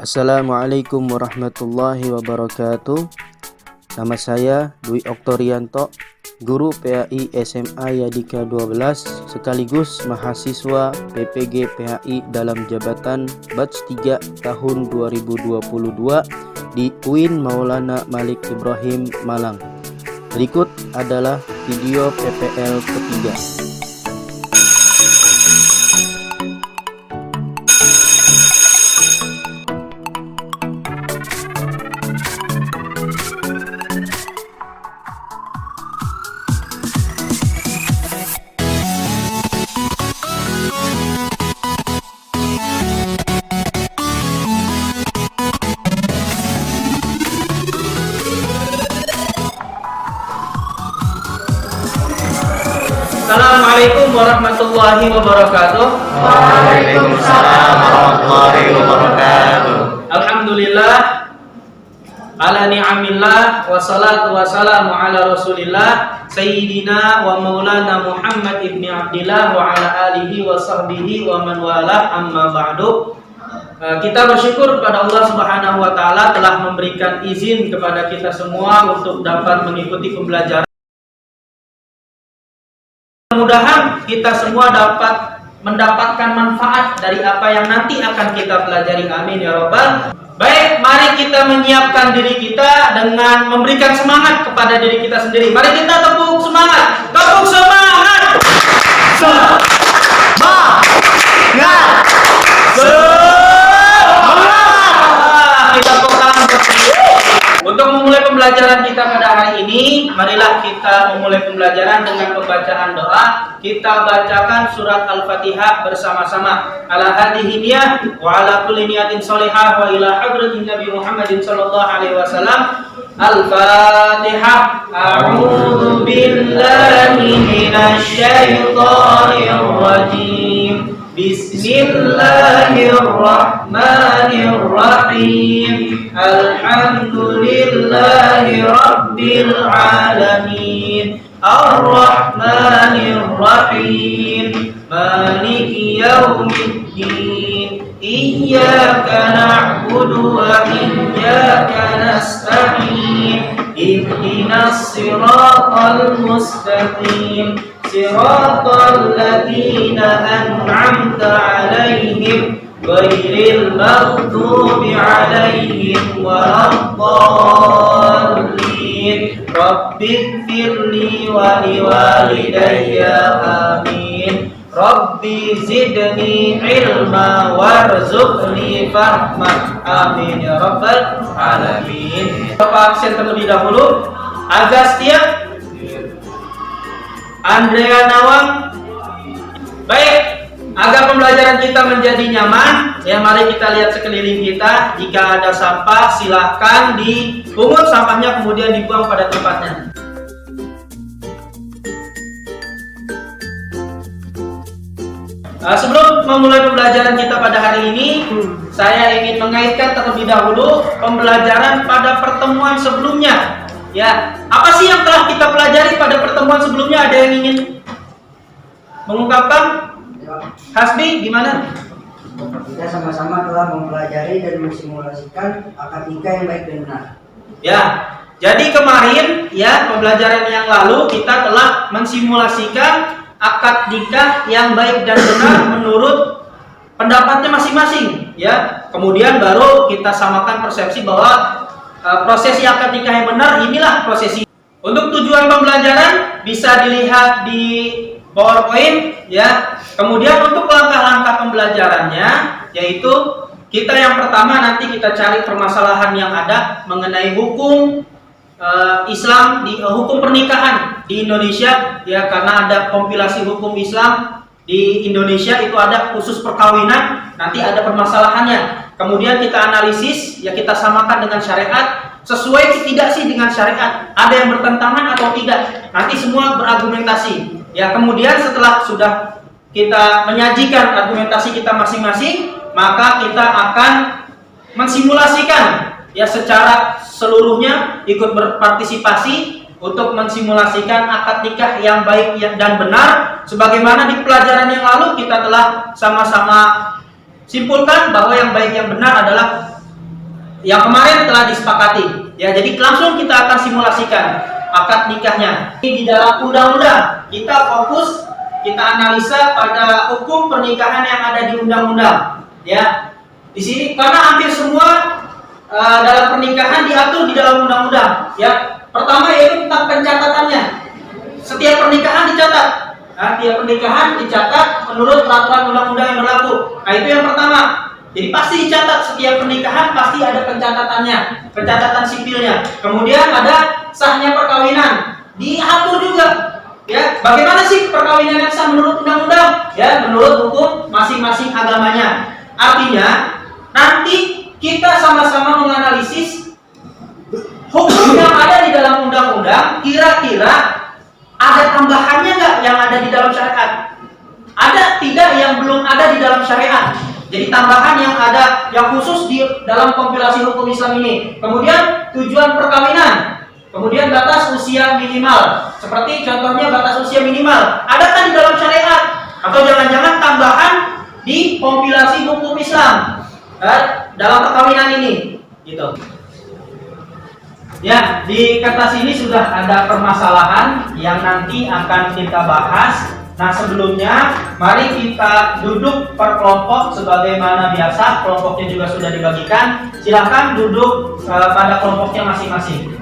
Assalamualaikum warahmatullahi wabarakatuh. Nama saya Dwi Oktorianto, guru PAI SMA Yadika 12 sekaligus mahasiswa PPG PAI dalam jabatan batch 3 tahun 2022 di UIN Maulana Malik Ibrahim Malang. Berikut adalah video PPL ketiga. Assalamualaikum warahmatullahi wabarakatuh. Waalaikumsalam warahmatullahi wabarakatuh. Alhamdulillah ala ni'amillah wassalatu wassalamu ala rasulillah sayyidina wa maulana Muhammad ibni Abdillah wa ala alihi wa sahbihi wa man walah, amma ba'du. Kita bersyukur kepada Allah Subhanahu wa taala telah memberikan izin kepada kita semua untuk dapat mengikuti pembelajaran. Mudah-mudahan kita semua dapat mendapatkan manfaat dari apa yang nanti akan kita pelajari. Amin ya robbal. Baik, mari kita menyiapkan diri kita dengan memberikan semangat kepada diri kita sendiri. Mari kita tepuk semangat. Tepuk semangat. Semangat. Kita tepuk tangan. Untuk memulai pembelajaran kita pada hari ini, marilah kita memulai pembelajaran dengan pembacaan doa. Kita bacakan surat Al-Fatihah bersama-sama. Ala hadhihi niyah wa ala kulli niyatin sholihah wa ila hadratin Nabi Muhammadin sallallahu alaihi wasallam. Al-Fatihah. A'udzu billahi minasy syaithanir rajim. Bismillahirrahmanirrahim. Alhamdulillahi rabbil alamin. Ar-Rahmanir-Rahim. Maliki yaumiddin. Iyyaka na'budu wa iyyaka nasta'in. Ihdinas siratal mustaqim. Siratal ladzina an'amta 'alaihim ghairil maghdubi 'alaihim waladdallin. Rabbighfirli wa liwalidayya amin. Rabbi zidni ilma warzuqni fahma amin ya rabbal alamin. Bapak absen terlebih dahulu. Agastya, Andrea Nawang. Baik, agar pembelajaran kita menjadi nyaman, ya mari kita lihat sekeliling kita. Jika ada sampah, silahkan dipungut sampahnya kemudian dibuang pada tempatnya. Sebelum memulai pembelajaran kita pada hari ini, saya ingin mengaitkan terlebih dahulu pembelajaran pada pertemuan sebelumnya. Ya, apa sih yang telah kita pelajari pada pertemuan sebelumnya? Ada yang ingin mengungkapkan? Hasbi, gimana? Kita sama-sama telah mempelajari dan mensimulasikan akad nikah yang baik dan benar. Ya, jadi kemarin ya pembelajaran yang lalu kita telah mensimulasikan akad nikah yang baik dan benar menurut pendapatnya masing-masing. Ya, kemudian baru kita samakan persepsi bahwa prosesi akad nikah yang benar inilah prosesi. Untuk tujuan pembelajaran bisa dilihat di PowerPoint ya. Kemudian untuk langkah-langkah pembelajarannya, yaitu kita yang pertama nanti kita cari permasalahan yang ada mengenai hukum Islam di hukum pernikahan di Indonesia ya, karena ada kompilasi hukum Islam di Indonesia itu ada khusus perkawinan, nanti ada permasalahannya. Kemudian kita analisis ya, kita samakan dengan syariat, sesuai tidak sih dengan syariat, ada yang bertentangan atau tidak, nanti semua berargumentasi ya. Kemudian setelah sudah kita menyajikan argumentasi kita masing-masing, maka kita akan mensimulasikan ya secara seluruhnya, ikut berpartisipasi untuk mensimulasikan akad nikah yang baik dan benar, sebagaimana di pelajaran yang lalu kita telah sama-sama simpulkan bahwa yang baik yang benar adalah yang kemarin telah disepakati. Ya, jadi langsung kita akan simulasikan akad nikahnya. Di dalam undang-undang kita fokus, kita analisa pada hukum pernikahan yang ada di undang-undang. Ya, di sini karena hampir semua dalam pernikahan diatur di dalam undang-undang. Ya, pertama yaitu tentang pencatatannya. Setiap pernikahan dicatat. Nah, tiap pernikahan dicatat menurut peraturan undang-undang yang berlaku. Nah, itu yang pertama. Jadi pasti dicatat, setiap pernikahan pasti ada pencatatannya, pencatatan sipilnya. Kemudian ada sahnya perkawinan, diatur juga. Ya, bagaimana sih perkawinan yang sah menurut undang-undang? Ya, menurut hukum masing-masing agamanya. Artinya, nanti kita sama-sama menganalisis hukum yang ada di dalam undang-undang, kira-kira ada tambahannya nggak yang ada di dalam syariat? Ada tidak yang belum ada di dalam syariat? Jadi tambahan yang ada, yang khusus di dalam kompilasi hukum Islam ini. Kemudian tujuan perkawinan, kemudian batas usia minimal. Seperti contohnya batas usia minimal, adakah di dalam syariat? Atau jangan-jangan tambahan di kompilasi hukum Islam dalam perkawinan ini, gitu. Ya, di kertas ini sudah ada permasalahan yang nanti akan kita bahas. Nah, sebelumnya mari kita duduk per kelompok sebagaimana biasa. Kelompoknya juga sudah dibagikan. Silahkan duduk pada kelompoknya masing-masing.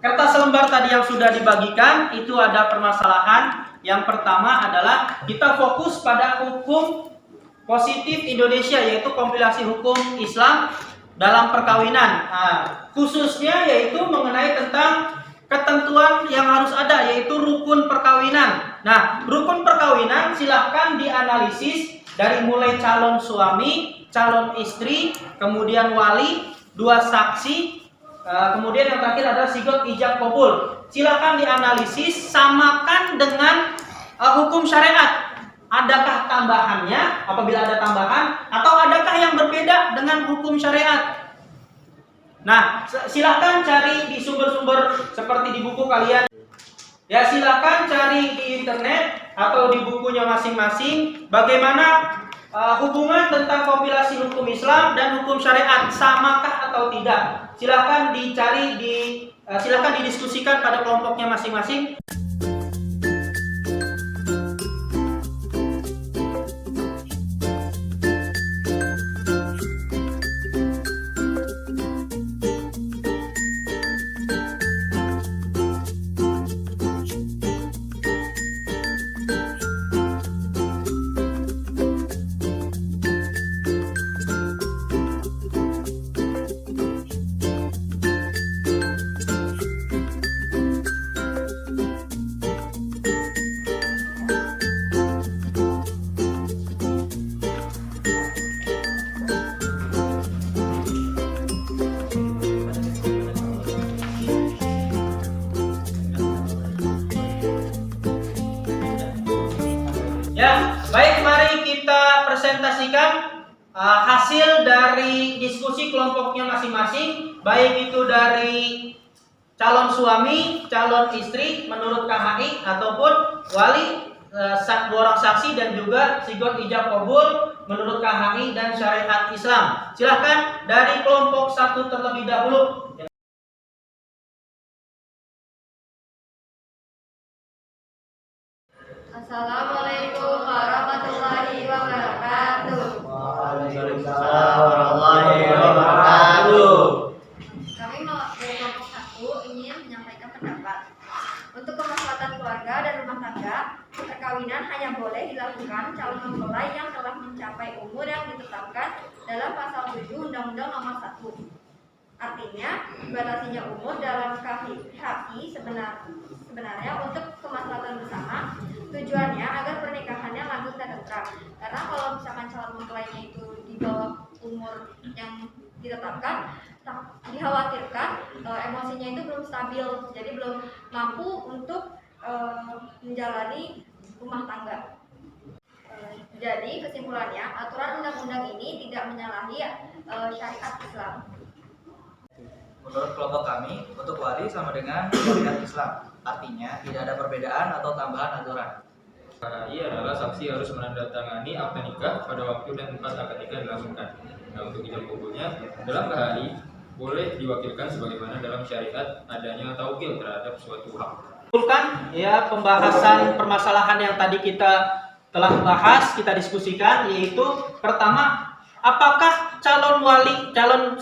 Kertas lembar tadi yang sudah dibagikan itu ada permasalahan. Yang pertama adalah kita fokus pada hukum positif Indonesia, yaitu kompilasi hukum Islam dalam perkawinan. Nah, khususnya yaitu mengenai tentang ketentuan yang harus ada, yaitu rukun perkawinan. Nah, rukun perkawinan silahkan dianalisis dari mulai calon suami, calon istri, kemudian wali, dua saksi. Kemudian yang terakhir adalah sigot ijab kabul. Silakan dianalisis, samakan dengan hukum syariat. Adakah tambahannya apabila ada tambahan, atau adakah yang berbeda dengan hukum syariat? Nah, silakan cari di sumber-sumber seperti di buku kalian. Ya, silakan cari di internet atau di bukunya masing-masing bagaimana hubungan tentang kompilasi hukum Islam dan hukum syariat, samakah atau tidak. Silakan dicari silakan didiskusikan pada kelompoknya masing-masing. Ya, baik, mari kita presentasikan hasil dari diskusi kelompoknya masing-masing, baik itu dari calon suami, calon istri menurut KHI ataupun wali, dua orang saksi, dan juga sigot ijab kabul menurut KHI dan syariat Islam. Silahkan dari kelompok satu terlebih dahulu. Assalamualaikum warahmatullahi wabarakatuh. Waalaikumsalam warahmatullahi wabarakatuh. Kami dari kelompok 1 ingin menyampaikan pendapat. Untuk kemaslahatan keluarga dan rumah tangga, perkawinan hanya boleh dilakukan calon mempelai yang telah mencapai umur yang ditetapkan dalam pasal 7 Undang-Undang Nomor 1. Artinya, dibatasinya umur dalam KHI sebenarnya untuk kemaslahatan bersama. Tujuannya agar pernikahannya langgeng dan tentram. Karena kalau misalkan calon mempelainya itu di bawah umur yang ditetapkan, dikhawatirkan emosinya itu belum stabil, jadi belum mampu untuk menjalani rumah tangga. Jadi kesimpulannya, aturan undang-undang ini tidak menyalahi syariat Islam. Menurut kelompok kami, untuk wali sama dengan syariat Islam. Artinya tidak ada perbedaan atau tambahan aturan. KHI adalah saksi harus menandatangani akta nikah pada waktu dan tempat akad nikah dilangsungkan. Nah, untuk ijab kabulnya, dalam KHI boleh diwakilkan sebagaimana dalam syariat adanya taukil terhadap suatu hak. Simpulkan ya pembahasan permasalahan yang tadi kita telah bahas, kita diskusikan, yaitu pertama, apakah calon wali, calon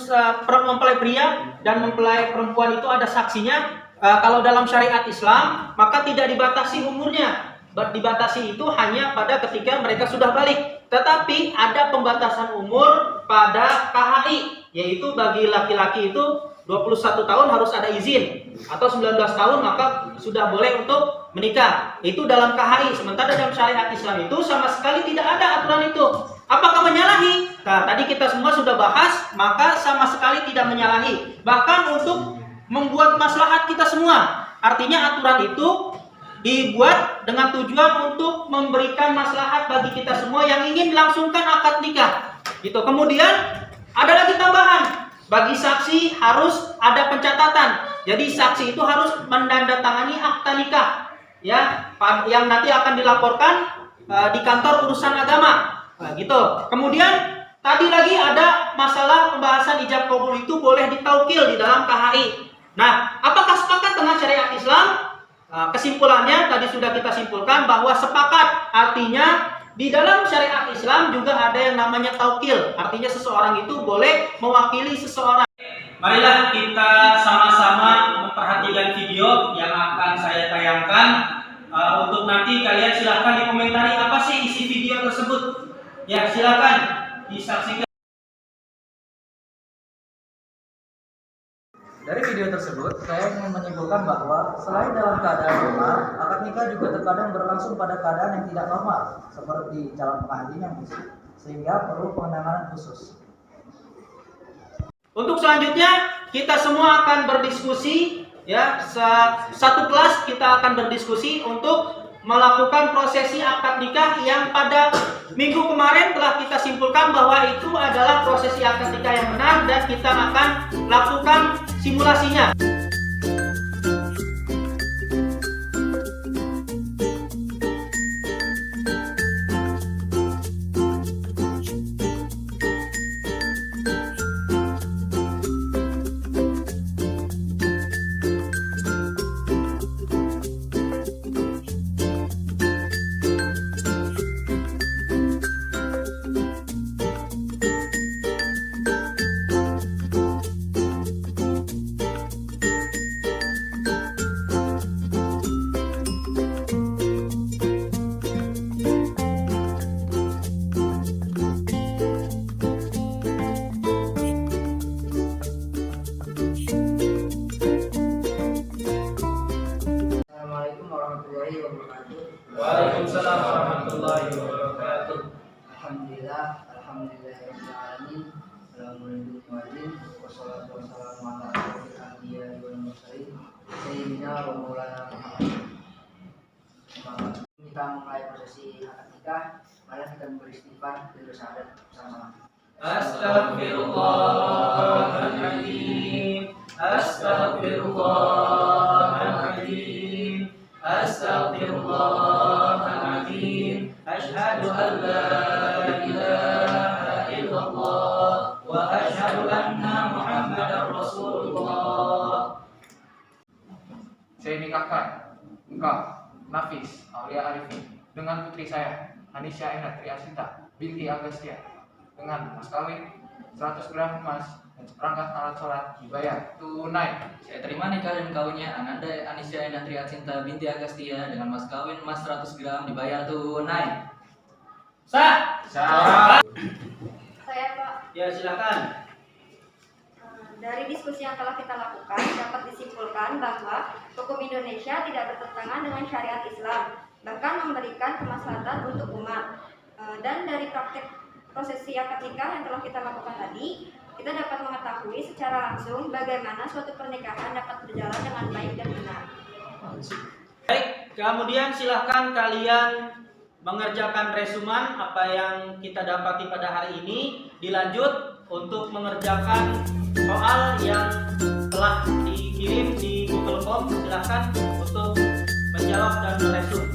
mempelai pria dan mempelai perempuan itu ada saksinya? Kalau dalam syariat Islam, maka tidak dibatasi umurnya. Dibatasi itu hanya pada ketika mereka sudah balik. Tetapi ada pembatasan umur pada KHI, yaitu bagi laki-laki itu 21 tahun harus ada izin, atau 19 tahun maka sudah boleh untuk menikah. Itu dalam KHI. Sementara dalam syariat Islam itu sama sekali tidak ada aturan itu. Apakah menyalahi? Nah, tadi kita semua sudah bahas, maka sama sekali tidak menyalahi. Bahkan untuk membuat maslahat kita semua. Artinya aturan itu dibuat dengan tujuan untuk memberikan maslahat bagi kita semua yang ingin melangsungkan akad nikah. Gitu. Kemudian ada lagi tambahan. Bagi saksi harus ada pencatatan. Jadi saksi itu harus menandatangani akta nikah, ya, yang nanti akan dilaporkan di kantor urusan agama. Nah, gitu. Kemudian tadi lagi ada masalah pembahasan ijab kabul itu boleh ditaukil di dalam KHI. Nah, apakah sepakat dengan syariat Islam? Kesimpulannya tadi sudah kita simpulkan bahwa sepakat, artinya di dalam syariat Islam juga ada yang namanya taukil, artinya seseorang itu boleh mewakili seseorang. Marilah kita sama-sama memperhatikan video yang akan saya tayangkan. Untuk nanti kalian silahkan dikomentari apa sih isi video tersebut. Ya, silakan disaksikan. Dari video tersebut, saya ingin menyimpulkan bahwa selain dalam keadaan normal, akad nikah juga terkadang berlangsung pada keadaan yang tidak normal, seperti calon pengantin yang fisik, sehingga perlu penanganan khusus. Untuk selanjutnya, kita semua akan berdiskusi, ya, satu kelas kita akan berdiskusi untuk melakukan prosesi akad nikah yang pada minggu kemarin telah kita simpulkan bahwa itu adalah prosesi akad nikah yang benar dan kita akan lakukan simulasinya. Assalamualaikum warahmatullahi wabarakatuh. Waalaikumsalam warahmatullahi wabarakatuh. Alhamdulillah, alhamdulillahirabbil alamin. Alhamdulillahirabbil alamin. Wassalatu wassalamu ala asyrofil anbiya'i wal mursalin sayyidina wa maulana Muhammad. Kita mulai prosesi akad nikah. Mari kita beristighfar dan bersyahadat bersama-sama. Astaghfirullahaladzim. Astaghfirullahaladzim. Astaghfirullahaladzim. Asyhadu an la ilaha illallah wa asyhadu anna Muhammadar Rasulullah. Saya nikahkan engkau, Nafis Aulia Arifin, dengan putri saya, Anisya Ena Triasinta binti Agastya, dengan mas kawin 100 gram emas dan seperangkat alat sholat dibayar tunai. Saya terima nikah dan kawinnya Ananda Anisya Endah Triasinta binti Agastya dengan mas kawin emas 100 gram dibayar tunai. Sah. Sah. Saya Pak. Ya, silakan. Dari diskusi yang telah kita lakukan dapat disimpulkan bahwa hukum Indonesia tidak bertentangan dengan syariat Islam, bahkan memberikan kemaslahatan untuk umat. Dan dari praktek prosesi akad nikah yang telah kita lakukan tadi, kita dapat mengetahui secara langsung bagaimana suatu pernikahan dapat berjalan dengan baik dan benar. Baik, kemudian silahkan kalian mengerjakan resuman apa yang kita dapati pada hari ini. Dilanjut untuk mengerjakan soal yang telah dikirim di Google Form. Silahkan untuk menjawab dan meresum.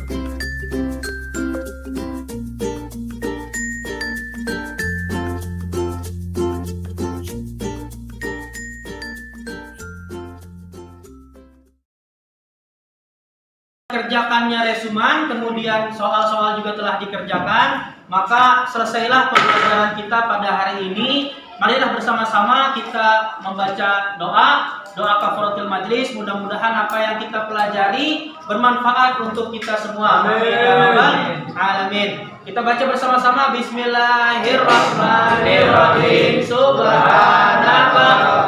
Kerjakannya resuman, kemudian soal-soal juga telah dikerjakan, maka selesailah pembelajaran kita pada hari ini. Marilah bersama-sama kita membaca doa kafaratul majlis. Mudah-mudahan apa yang kita pelajari bermanfaat untuk kita semua. Amin ya rabbal alamin. Kita baca bersama-sama. Bismillahirrahmanirrahim. Subhanallah